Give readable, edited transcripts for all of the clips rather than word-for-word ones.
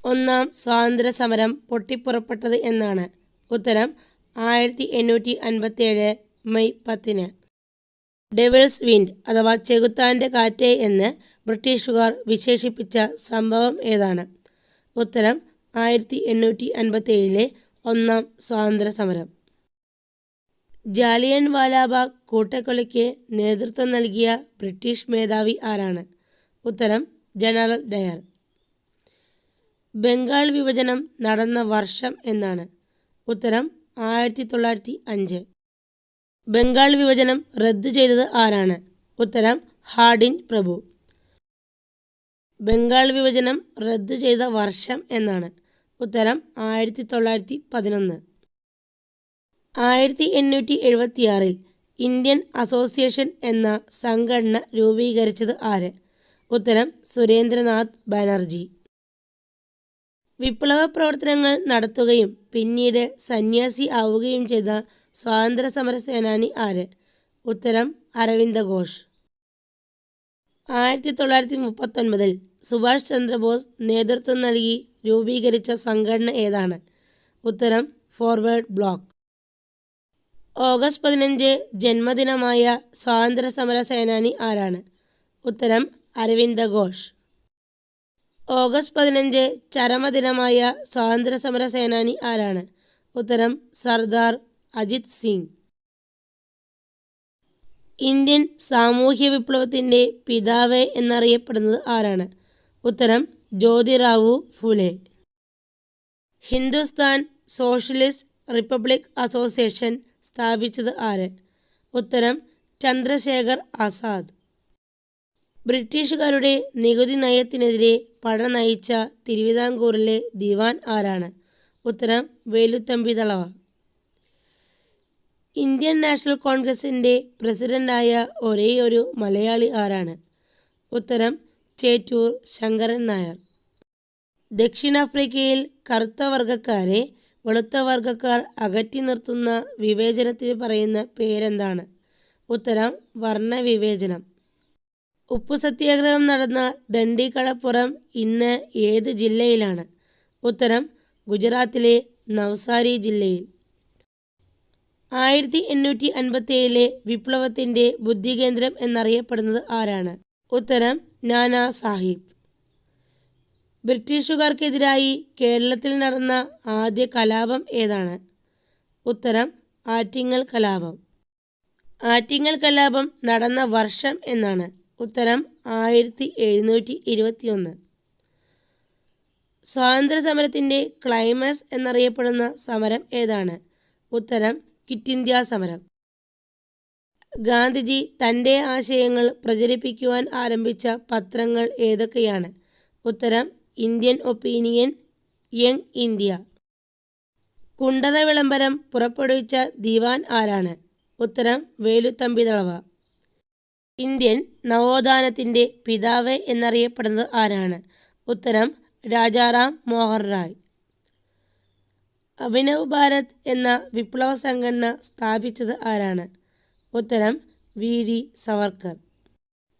ഒന്നാം സ്വാതന്ത്ര്യ സമരം പൊട്ടിപ്പുറപ്പെട്ടത് എന്നാണ്? ഉത്തരം 1857 മെയ് 10. ഡെവിൾസ് വിൻഡ് അഥവാ ചെകുത്താൻ്റെ കാറ്റ് എന്ന് ബ്രിട്ടീഷുകാർ വിശേഷിപ്പിച്ച സംഭവം ഏതാണ്? ഉത്തരം 1857 ഒന്നാം സ്വാതന്ത്ര്യ സമരം. ജാലിയൻ വാലാബാഗ് കൂട്ടക്കൊലയ്ക്ക് നേതൃത്വം നൽകിയ ബ്രിട്ടീഷ് മേധാവി ആരാണ്? ഉത്തരം ജനറൽ ഡയർ. ബംഗാൾ വിഭജനം നടന്ന വർഷം എന്നാണ്? ഉത്തരം 1905. ബംഗാൾ വിഭജനം റദ്ദു ചെയ്തത് ആരാണ്? ഉത്തരം ഹാർഡിൻ പ്രഭു. ബംഗാൾ വിഭജനം റദ്ദു ചെയ്ത വർഷം എന്നാണ്? ഉത്തരം 1911. 1876 ഇന്ത്യൻ അസോസിയേഷൻ എന്ന സംഘടന രൂപീകരിച്ചത് ആര്? ഉത്തരം സുരേന്ദ്രനാഥ് ബാനർജി. വിപ്ലവ പ്രവർത്തനങ്ങൾ നടത്തുകയും പിന്നീട് സന്യാസി ആവുകയും ചെയ്ത സ്വാതന്ത്ര്യ സമര സേനാനി ആര്? ഉത്തരം അരവിന്ദ ഘോഷ്. 1939 സുഭാഷ് ചന്ദ്രബോസ് നേതൃത്വം നൽകി രൂപീകരിച്ച സംഘടന ഏതാണ്? ഉത്തരം ഫോർവേഡ് ബ്ലോക്ക്. ഓഗസ്റ്റ് 15 ജന്മദിനമായ സ്വാതന്ത്ര്യ സമര സേനാനി ആരാണ്? ഉത്തരം അരവിന്ദ ഘോഷ്. ഓഗസ്റ്റ് 15 ചരമദിനമായ സ്വാതന്ത്ര്യ സമര സേനാനി ആരാണ്? ഉത്തരം സർദാർ അജിത് സിംഗ്. ഇന്ത്യൻ സാമൂഹ്യ വിപ്ലവത്തിൻ്റെ പിതാവ് എന്നറിയപ്പെടുന്നത് ആരാണ്? ഉത്തരം Jyotirao Phule. Hindustan socialist republic association സ്ഥാപിച്ചത് ആര്? ഉത്തരം ചന്ദ്രശേഖർ ആസാദ്. ബ്രിട്ടീഷുകാരുടെ നികുതി നയത്തിനെതിരെ പട നയിച്ച തിരുവിതാംകൂറിലെ ദിവാൻ ആരാണ്? ഉത്തരം വേലുത്തമ്പി ദളവ. ഇന്ത്യൻ നാഷണൽ കോൺഗ്രസിൻ്റെ പ്രസിഡന്റായ ഒരേയൊരു മലയാളി ആരാണ്? ഉത്തരം ചേറ്റൂർ ശങ്കരൻ നായർ. ദക്ഷിണാഫ്രിക്കയിൽ കറുത്ത വർഗക്കാരെ വെളുത്ത വർഗക്കാർ അകറ്റി നിർത്തുന്ന വിവേചനത്തിന് പറയുന്ന പേരെന്താണ്? ഉത്തരം വർണ്ണവിവേചനം. ഉപ്പു സത്യാഗ്രഹം നടന്ന ദണ്ഡിക്കടപ്പുറം ഇന്ന് ഏത് ജില്ലയിലാണ്? ഉത്തരം ഗുജറാത്തിലെ നവ്സാരി ജില്ലയിൽ. 1857 വിപ്ലവത്തിൻ്റെ ബുദ്ധികേന്ദ്രം എന്നറിയപ്പെടുന്നത് ആരാണ്? ഉത്തരം നാനാ സാഹിബ്. ബ്രിട്ടീഷുകാർക്കെതിരായി കേരളത്തിൽ നടന്ന ആദ്യ കലാപം ഏതാണ്? ഉത്തരം ആറ്റിങ്ങൽ കലാപം. ആറ്റിങ്ങൽ കലാപം നടന്ന വർഷം എന്നാണ്? ഉത്തരം 1721. സ്വാതന്ത്ര്യ സമരത്തിൻ്റെ ക്ലൈമാക്സ് എന്നറിയപ്പെടുന്ന സമരം ഏതാണ്? ഉത്തരം ക്വിറ്റ് ഇന്ത്യ സമരം. ഗാന്ധിജി തൻ്റെ ആശയങ്ങൾ പ്രചരിപ്പിക്കുവാൻ ആരംഭിച്ച പത്രങ്ങൾ ഏതൊക്കെയാണ്? ഉത്തരം Indian opinion, young India. Kundara വിളംബരം പുറപ്പെടുവിച്ച ദിവാൻ ആരാണ്? ഉത്തരം വേലുത്തമ്പി ദളവ. ഇന്ത്യൻ നവോത്ഥാനത്തിൻ്റെ പിതാവ് എന്നറിയപ്പെടുന്നത് ആരാണ്? ഉത്തരം രാജാറാം മോഹൻ റായ്. അഭിനവ് ഭാരത് എന്ന വിപ്ലവ സംഘടന സ്ഥാപിച്ചത് ആരാണ്? ഉത്തരം VD സവർക്കർ.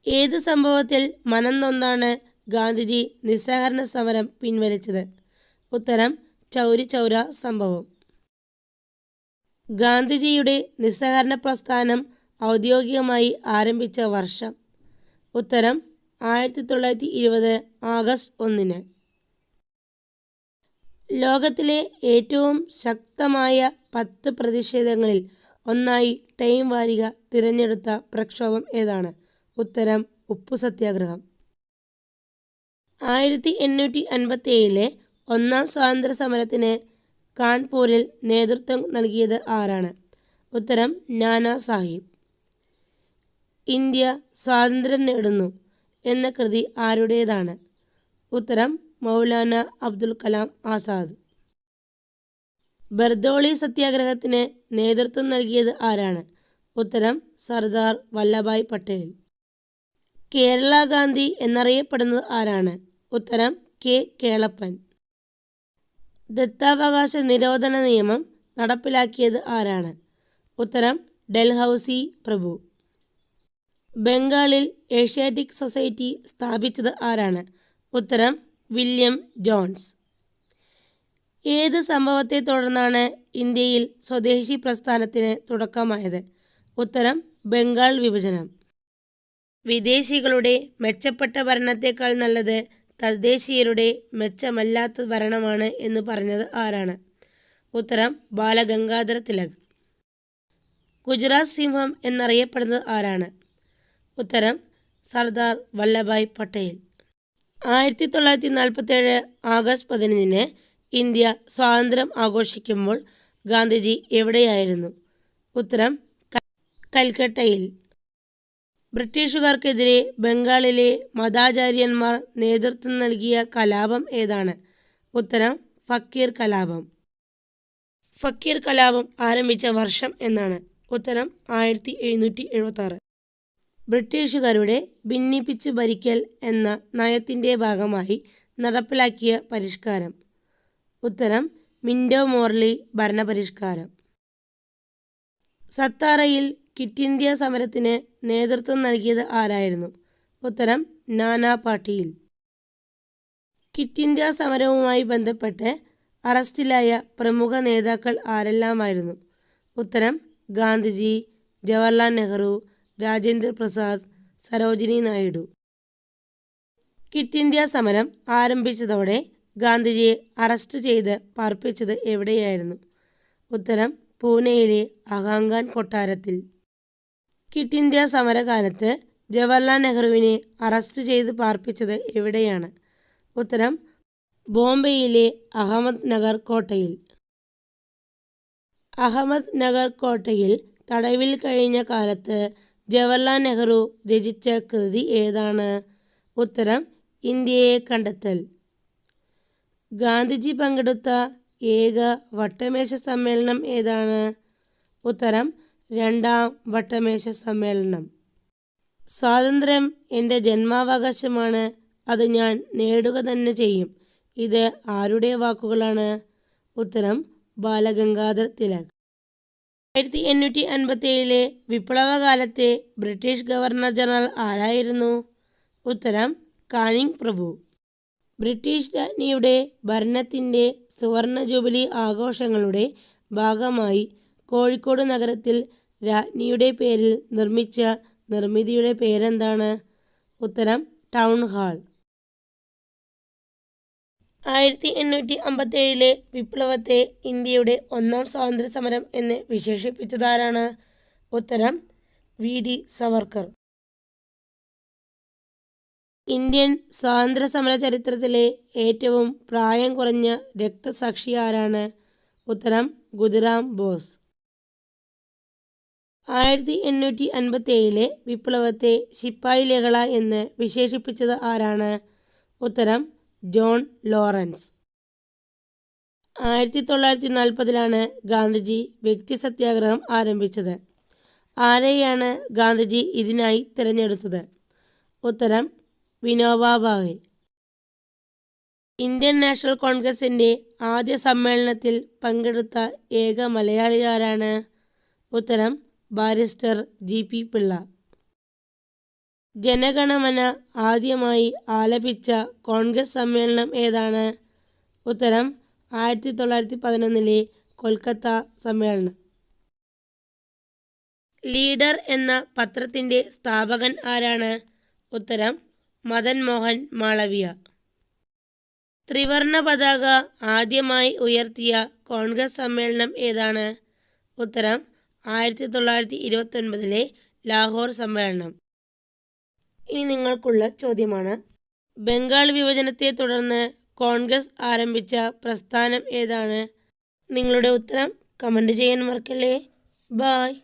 ഏത് സംഭവത്തിൽ മനം നൊന്താണ് ഗാന്ധിജി നിസ്സഹകരണ സമരം പിൻവലിച്ചത്? ഉത്തരം ചൗരി ചൗര സംഭവം. ഗാന്ധിജിയുടെ നിസ്സഹകരണ പ്രസ്ഥാനം ഔദ്യോഗികമായി ആരംഭിച്ച വർഷം? ഉത്തരം 1920 ആഗസ്റ്റ് 1. ലോകത്തിലെ ഏറ്റവും ശക്തമായ 10 പ്രതിഷേധങ്ങളിൽ ഒന്നായി ടൈം വാരിക തിരഞ്ഞെടുത്ത പ്രക്ഷോഭം ഏതാണ്? ഉത്തരം ഉപ്പു സത്യാഗ്രഹം. 1857 ഒന്നാം സ്വാതന്ത്ര്യ സമരത്തിന് കാൺപൂരിൽ നേതൃത്വം നൽകിയത് ആരാണ്? ഉത്തരം നാനാ സാഹിബ്. ഇന്ത്യ സ്വാതന്ത്ര്യം നേടുന്നു എന്ന കൃതി ആരുടേതാണ്? ഉത്തരം മൗലാന അബ്ദുൽ കലാം ആസാദ്. ബർദോളി സത്യാഗ്രഹത്തിന് നേതൃത്വം നൽകിയത് ആരാണ്? ഉത്തരം സർദാർ വല്ലഭായ് പട്ടേൽ. കേരള ഗാന്ധി എന്നറിയപ്പെടുന്നത് ആരാണ്? ഉത്തരം K. കേളപ്പൻ. ദത്താവകാശ നിരോധന നിയമം നടപ്പിലാക്കിയത് ആരാണ്? ഉത്തരം ഡൽഹൌസി പ്രഭു. ബംഗാളിൽ ഏഷ്യാറ്റിക് സൊസൈറ്റി സ്ഥാപിച്ചത് ആരാണ്? ഉത്തരം വില്യം ജോൺസ്. ഏത് സംഭവത്തെ തുടർന്നാണ് ഇന്ത്യയിൽ സ്വദേശി പ്രസ്ഥാനത്തിന് തുടക്കമായത്? ഉത്തരം ബംഗാൾ വിഭജനം. വിദേശികളുടെ മെച്ചപ്പെട്ട ഭരണത്തേക്കാൾ നല്ലത് തദ്ദേശീയരുടെ മെച്ചമല്ലാത്ത ഭരണമാണ് എന്ന് പറഞ്ഞത് ആരാണ്? ഉത്തരം ബാലഗംഗാധര തിലക്. ഗുജറാത്ത് സിംഹം എന്നറിയപ്പെടുന്നത് ആരാണ്? ഉത്തരം സർദാർ വല്ലഭായ് പട്ടേൽ. 1947 ആഗസ്റ്റ് 15 ഇന്ത്യ സ്വാതന്ത്ര്യം ആഘോഷിക്കുമ്പോൾ ഗാന്ധിജി എവിടെയായിരുന്നു? ഉത്തരം കൽക്കട്ടയിൽ. ബ്രിട്ടീഷുകാർക്കെതിരെ ബംഗാളിലെ മതാചാര്യന്മാർ നേതൃത്വം നൽകിയ കലാപം ഏതാണ്? ഉത്തരം ഫക്കീർ കലാപം. ഫക്കീർ കലാപം ആരംഭിച്ച വർഷം എന്നാണ്? ഉത്തരം 1776. ബ്രിട്ടീഷുകാരുടെ ഭിന്നിപ്പിച്ചു ഭരിക്കൽ എന്ന നയത്തിൻ്റെ ഭാഗമായി നടപ്പിലാക്കിയ പരിഷ്കാരം? ഉത്തരം മിൻറ്റോ മോർലി ഭരണപരിഷ്കാരം. സത്താറയിൽ ക്വിറ്റ് ഇന്ത്യ സമരത്തിന് നേതൃത്വം നൽകിയത് ആരായിരുന്നു? ഉത്തരം നാനാ പാട്ടീൽ. ക്വിറ്റ് ഇന്ത്യ സമരവുമായി ബന്ധപ്പെട്ട് അറസ്റ്റിലായ പ്രമുഖ നേതാക്കൾ ആരെല്ലാമായിരുന്നു? ഉത്തരം ഗാന്ധിജി, ജവഹർലാൽ നെഹ്റു, രാജേന്ദ്ര പ്രസാദ്, സരോജിനി നായിഡു. ക്വിറ്റ് ഇന്ത്യ സമരം ആരംഭിച്ചതോടെ ഗാന്ധിജിയെ അറസ്റ്റ് ചെയ്ത് പാർപ്പിച്ചത് എവിടെയായിരുന്നു? ഉത്തരം പൂനെയിലെ അഹാങ്കാൻ കൊട്ടാരത്തിൽ. ക്വിറ്റ് ഇന്ത്യ സമരകാലത്ത് ജവഹർലാൽ നെഹ്റുവിനെ അറസ്റ്റ് ചെയ്ത് പാർപ്പിച്ചത് എവിടെയാണ്? ഉത്തരം ബോംബെയിലെ അഹമ്മദ് നഗർ കോട്ടയിൽ. അഹമ്മദ് നഗർ കോട്ടയിൽ തടവിൽ കഴിഞ്ഞ കാലത്ത് ജവഹർലാൽ നെഹ്റു രചിച്ച കൃതി ഏതാണ്? ഉത്തരം ഇന്ത്യയെ കണ്ടെത്തൽ. ഗാന്ധിജി പങ്കെടുത്ത ഏക വട്ടമേശ സമ്മേളനം ഏതാണ്? ഉത്തരം രണ്ടാം വട്ടമേശ സമ്മേളനം. സ്വാതന്ത്ര്യം എൻ്റെ ജന്മാവകാശമാണ്, അത് ഞാൻ നേടുക തന്നെ ചെയ്യും. ഇത് ആരുടെ വാക്കുകളാണ്? ഉത്തരം ബാലഗംഗാധർ തിലക്. 1857 വിപ്ലവകാലത്തെ ബ്രിട്ടീഷ് ഗവർണർ ജനറൽ ആരായിരുന്നു? ഉത്തരം കാനിങ് പ്രഭു. ബ്രിട്ടീഷ് രാജ്ഞിയുടെ ഭരണത്തിൻ്റെ സുവർണ ജൂബിലി ആഘോഷങ്ങളുടെ ഭാഗമായി കോഴിക്കോട് നഗരത്തിൽ രാജ്ഞിയുടെ പേരിൽ നിർമ്മിച്ച നിർമ്മിതിയുടെ പേരെന്താണ്? ഉത്തരം ടൗൺ ഹാൾ. 1857 വിപ്ലവത്തെ ഇന്ത്യയുടെ ഒന്നാം സ്വാതന്ത്ര്യ സമരം എന്ന് വിശേഷിപ്പിച്ചതാരാണ്? ഉത്തരം വി.ഡി. സവർക്കർ. ഇന്ത്യൻ സ്വാതന്ത്ര്യ സമര ചരിത്രത്തിലെ ഏറ്റവും പ്രായം കുറഞ്ഞ രക്തസാക്ഷി ആരാണ്? ഉത്തരം ഖുദിറാം ബോസ്. 1857 വിപ്ലവത്തെ ശിപ്പായി ലഹള എന്ന് വിശേഷിപ്പിച്ചത് ആരാണ്? ഉത്തരം ജോൺ ലോറൻസ്. 1940 ഗാന്ധിജി വ്യക്തി സത്യാഗ്രഹം ആരംഭിച്ചത്. ആരെയാണ് ഗാന്ധിജി ഇതിനായി തിരഞ്ഞെടുത്തത്? ഉത്തരം വിനോബ ഭാവെ. ഇന്ത്യൻ നാഷണൽ കോൺഗ്രസിൻ്റെ ആദ്യ സമ്മേളനത്തിൽ പങ്കെടുത്ത ഏക മലയാളി ആരാണ്? ഉത്തരം ബാരിസ്റ്റർ ജി.പി. പിള്ള. ജനഗണമന ആദ്യമായി ആലപിച്ച കോൺഗ്രസ് സമ്മേളനം ഏതാണ്? ഉത്തരം 1911 കൊൽക്കത്ത സമ്മേളനം. ലീഡർ എന്ന പത്രത്തിൻ്റെ സ്ഥാപകൻ ആരാണ്? ഉത്തരം മദൻ മോഹൻ മാളവ്യ. ത്രിവർണ പതാക ആദ്യമായി ഉയർത്തിയ കോൺഗ്രസ് സമ്മേളനം ഏതാണ്? ഉത്തരം 1929 ലാഹോർ സമ്മേളനം. ഇനി നിങ്ങൾക്കുള്ള ചോദ്യമാണ്, ബംഗാൾ വിഭജനത്തെ തുടർന്ന് കോൺഗ്രസ് ആരംഭിച്ച പ്രസ്ഥാനം ഏതാണ്? നിങ്ങളുടെ ഉത്തരം കമൻറ്റ് ചെയ്യാൻ മറക്കല്ലേ. ബായ്.